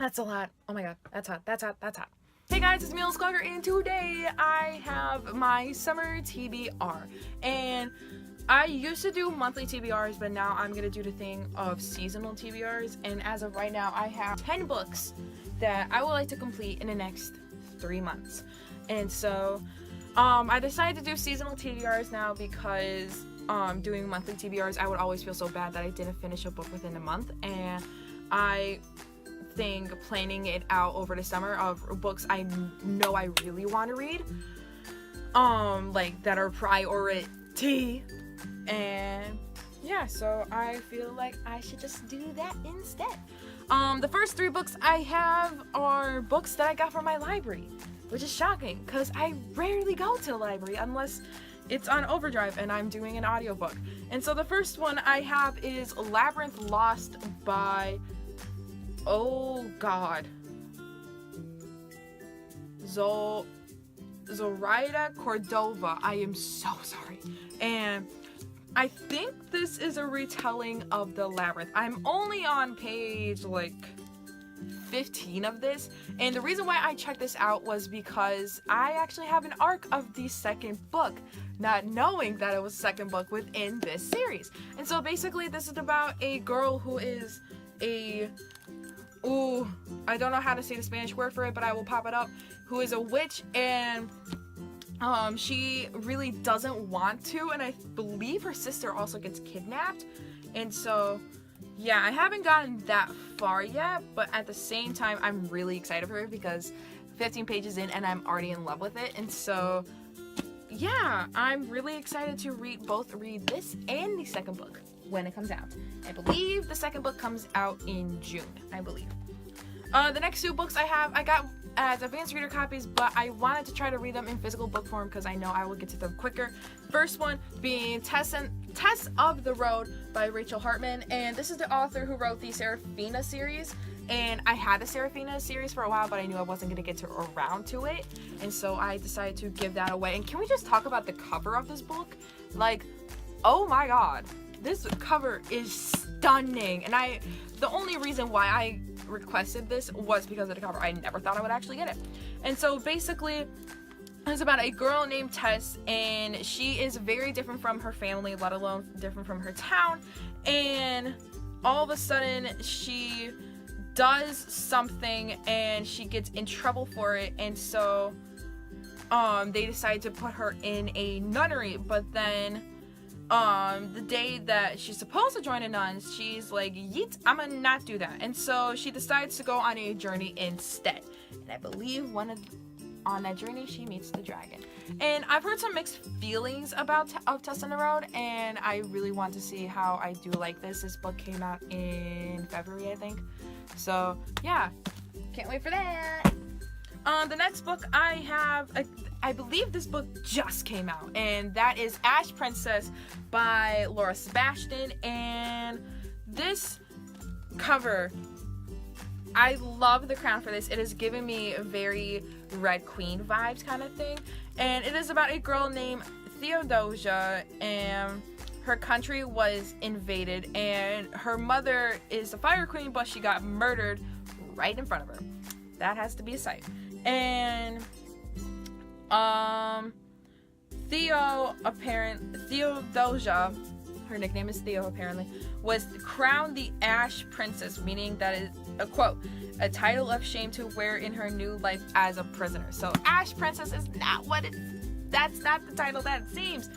That's a lot. Oh my god, that's hot, that's hot, that's hot. Hey guys, it's Meals Clogger, and today I have my summer TBR. And I used to do monthly TBRs, but now I'm gonna do the thing of seasonal TBRs. And as of right now, I have 10 books that I would like to complete in the next 3 months. And so I decided to do seasonal TBRs now because doing monthly TBRs, I would always feel so bad that I didn't finish a book within a month. And I think planning it out over the summer of books I know I really want to read, like that are priority, and yeah, so I feel like I should just do that instead. The first 3 books I have are books that I got from my library, which is shocking because I rarely go to the library unless it's on overdrive and I'm doing an audiobook. And so the first one I have is Labyrinth Lost by Zoraida Cordova. I am so sorry. And I think this is a retelling of The Labyrinth. I'm only on page like 15 of this, and the reason why I checked this out was because I actually have an arc of the second book, not knowing that it was the second book within this series. And so basically this is about a girl who is I don't know how to say the Spanish word for it, but I will pop it up, who is a witch, and she really doesn't want to, and I believe her sister also gets kidnapped. And so yeah, I haven't gotten that far yet, but at the same time I'm really excited for it because 15 pages in and I'm already in love with it. And so yeah, I'm really excited to read this and the second book when it comes out. I believe the second book comes out in June, I believe. The next 2 books I got as advanced reader copies, but I wanted to try to read them in physical book form because I know I will get to them quicker. First one being Tess of the Road by Rachel Hartman, and this is the author who wrote the Serafina series. And I had the Serafina series for a while, but I knew I wasn't going to get around to it, and so I decided to give that away. And can we just talk about the cover of this book? Like, oh my god, this cover is stunning. And the only reason why I requested this was because of the cover. I never thought I would actually get it. And so basically it's about a girl named Tess, and she is very different from her family, let alone different from her town. And all of a sudden she does something and she gets in trouble for it, and so they decide to put her in a nunnery. But then the day that she's supposed to join the nuns, she's like, yeet, I'm gonna not do that. And so she decides to go on a journey instead, and I believe on that journey she meets the dragon. And I've heard some mixed feelings about Tess on the Road, and I really want to see how I do like this. This book came out in February, I think, so yeah, can't wait for that. The next book I have, I believe this book just came out, and that is Ash Princess by Laura Sebastian. And this cover, I love the crown for this. It is giving me very Red Queen vibes kind of thing. And it is about a girl named Theodosia, and her country was invaded, and her mother is a fire queen, but she got murdered right in front of her. That has to be a sight. And Theodosia, her nickname is Theo apparently, was crowned the Ash Princess, meaning that is a quote, a title of shame to wear in her new life as a prisoner. So Ash Princess is not that's not the title that it seems.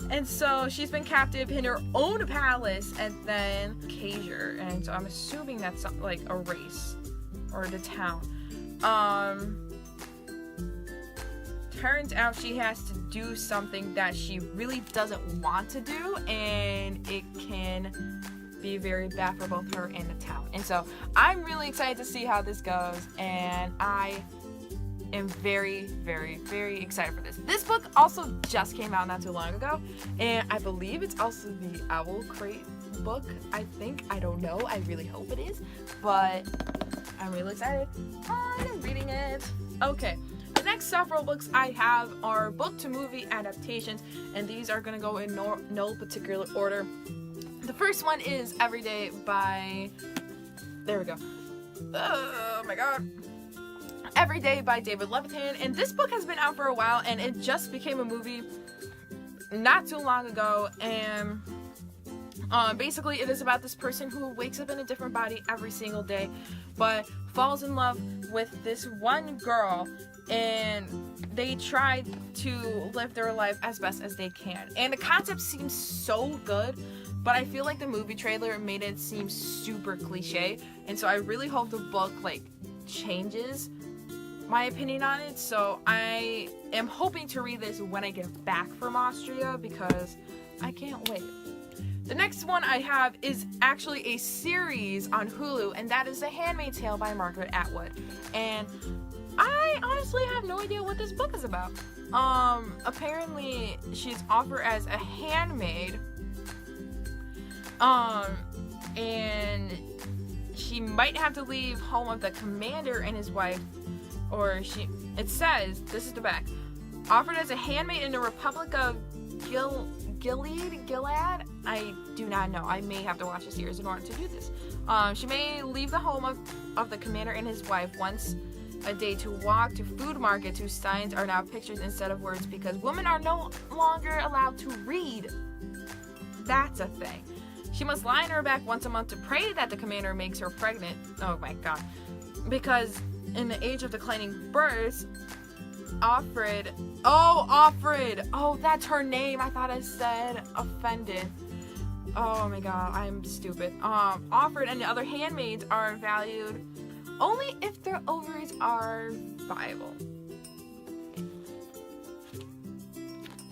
And so she's been captive in her own palace, and then Kazure, and so I'm assuming that's something like a race or the town. Turns out she has to do something that she really doesn't want to do, and it can be very bad for both her and the town. And so I'm really excited to see how this goes, and I am very, very, very excited for this. This book also just came out not too long ago, and I believe it's also the Owl Crate book, I think. I don't know. I really hope it is, but I'm really excited on reading it. Okay. The next several books I have are book to movie adaptations, and these are going to go in no particular order. The first one is Everyday by, there we go, Oh my god. Every Day by David Levitan, and this book has been out for a while, and it just became a movie not too long ago, and basically it is about this person who wakes up in a different body every single day, but falls in love with this one girl, and they try to live their life as best as they can. And the concept seems so good, but I feel like the movie trailer made it seem super cliche, and so I really hope the book like changes my opinion on it. So I am hoping to read this when I get back from Austria, because I can't wait. The next one I have is actually a series on Hulu, and that is The Handmade Tale by Margaret Atwood. And I honestly have no idea what this book is about. Apparently she's offered as a handmaid, and she might have to leave home of the commander and his wife, or it says, this is the back, offered as a handmaid in the Republic of Gilead? I do not know. I may have to watch a series in order to do this. She may leave the home of the commander and his wife once a day to walk to food markets whose signs are now pictures instead of words, because women are no longer allowed to read. That's a thing. She must lie on her back once a month to pray that the commander makes her pregnant. Oh my god. Because in the age of declining births, Offred. Oh, that's her name. I thought I said offended. Oh my god, I'm stupid. Offred and the other handmaids are valued only if their ovaries are viable.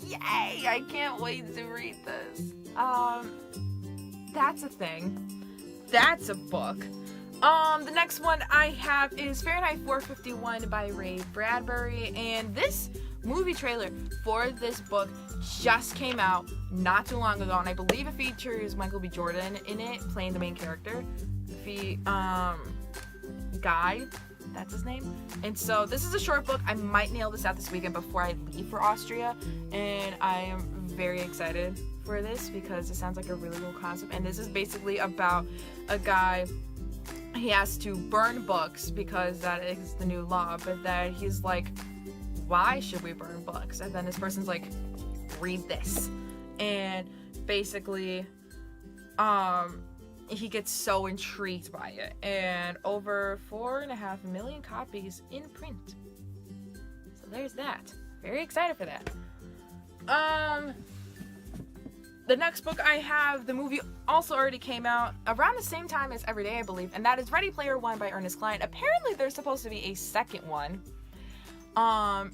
Yay! I can't wait to read this. That's a thing. That's a book. The next one I have is Fahrenheit 451 by Ray Bradbury, and this movie trailer for this book just came out not too long ago, and I believe it features Michael B. Jordan in it, playing the main character. Guy, that's his name. And so this is a short book. I might nail this out this weekend before I leave for Austria, and I am very excited for this because it sounds like a really cool concept. And this is basically about a guy. He has to burn books because that is the new law, but then he's like, why should we burn books? And then this person's like, read this. And basically, he gets so intrigued by it. And over 4.5 million copies in print. So there's that. Very excited for that. The next book I have, the movie also already came out around the same time as Every Day, I believe, and that is Ready Player One by Ernest Cline. Apparently there's supposed to be a second one.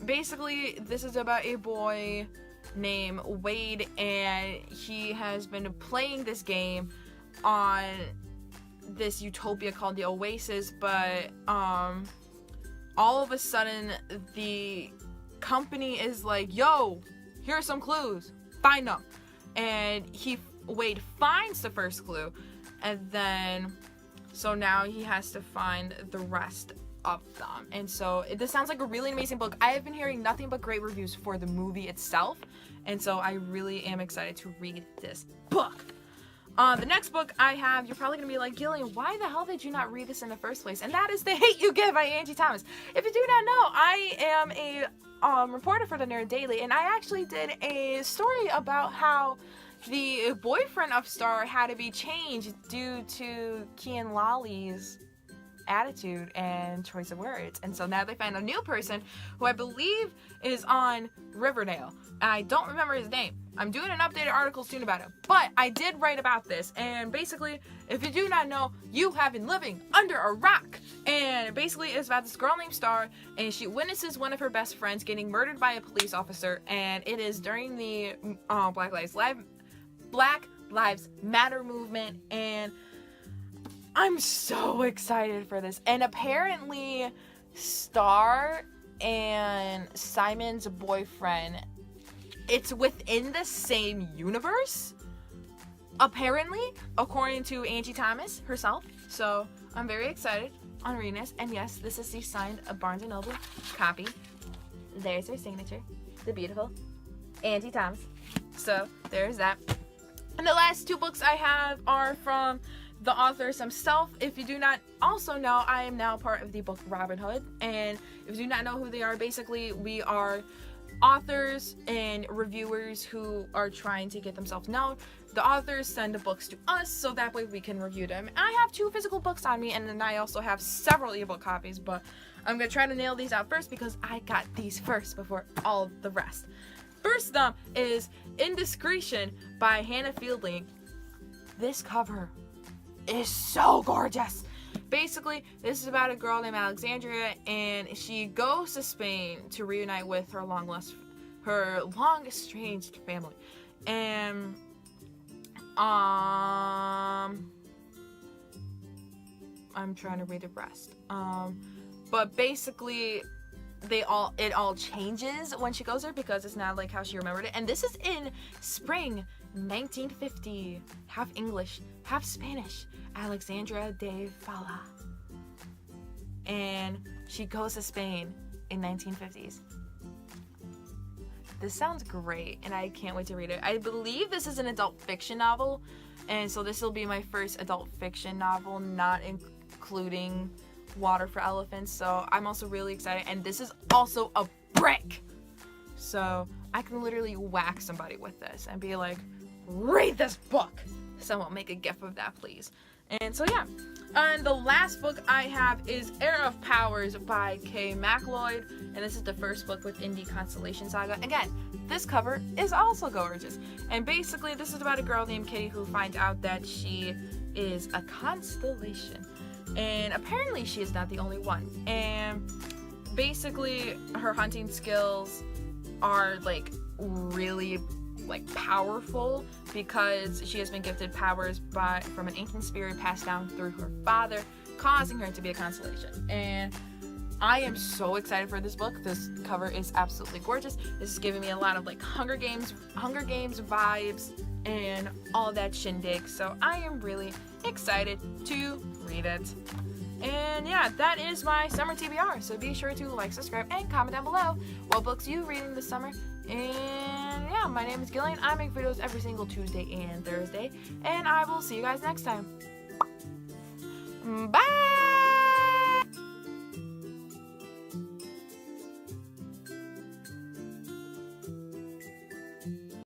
Basically, this is about a boy named Wade, and he has been playing this game on this utopia called the Oasis, but all of a sudden the company is like, yo, here are some clues, find them. And Wade finds the first clue, and then so now he has to find the rest of them. And so this sounds like a really amazing book. I have been hearing nothing but great reviews for the movie itself, and so I really am excited to read this book. The next book I have, you're probably gonna be like, Gillian, why the hell did you not read this in the first place? And that is The Hate U Give by Angie Thomas. If you do not know, I am a reporter for the Nerd Daily, and I actually did a story about how the boyfriend of Star had to be changed due to Kian Lawley's attitude and choice of words. And so now they find a new person who I believe is on Riverdale. I don't remember his name. I'm doing an updated article soon about it, but I did write about this. And basically, if you do not know, you have been living under a rock. And basically, it's about this girl named Star, and she witnesses one of her best friends getting murdered by a police officer. And it is during the Black Lives Matter movement, and I'm so excited for this. And apparently, Star and Simon's boyfriend, it's within the same universe, apparently, according to Angie Thomas herself. So I'm very excited on reading this. And yes, this is the signed Barnes & Noble copy. There's her signature, the beautiful Angie Thomas. So there's that. And the last two books I have are from the authors themselves. If you do not also know, I am now part of the book Robin Hood, and if you do not know who they are, basically we are authors and reviewers who are trying to get themselves known. The authors send the books to us so that way we can review them. I have 2 physical books on me, and then I also have several ebook copies, but I'm gonna try to nail these out first because I got these first before all the rest. First up is Indiscretion by Hannah Fielding. This cover is so gorgeous. Basically, this is about a girl named Alexandria, and she goes to Spain to reunite with her long estranged family. And I'm trying to read the rest. But basically it all changes when she goes there because it's not like how she remembered it. And this is in spring 1950, half English, half Spanish, Alexandra de Fala. And she goes to Spain in 1950s. This sounds great, and I can't wait to read it. I believe this is an adult fiction novel, and so this will be my first adult fiction novel, not including Water for Elephants, so I'm also really excited. And this is also a brick, so I can literally whack somebody with this and be like, read this book. Someone make a gif of that, please. And so yeah, and the last book I have is Heir of Powers by Kay MacLeod, and this is the first book with Indie Constellation Saga. Again, this cover is also gorgeous, and basically this is about a girl named Kitty who finds out that she is a constellation, and apparently she is not the only one. And basically her hunting skills are like really powerful because she has been gifted powers from an ancient spirit passed down through her father, causing her to be a constellation. And I am so excited for this book. This cover is absolutely gorgeous. This is giving me a lot of Hunger Games vibes and all that shindig. So I am really excited to read it. And yeah, that is my summer TBR. So be sure to like, subscribe, and comment down below what books you reading this summer. And yeah, my name is Gillian. I make videos every single Tuesday and Thursday. And I will see you guys next time. Bye!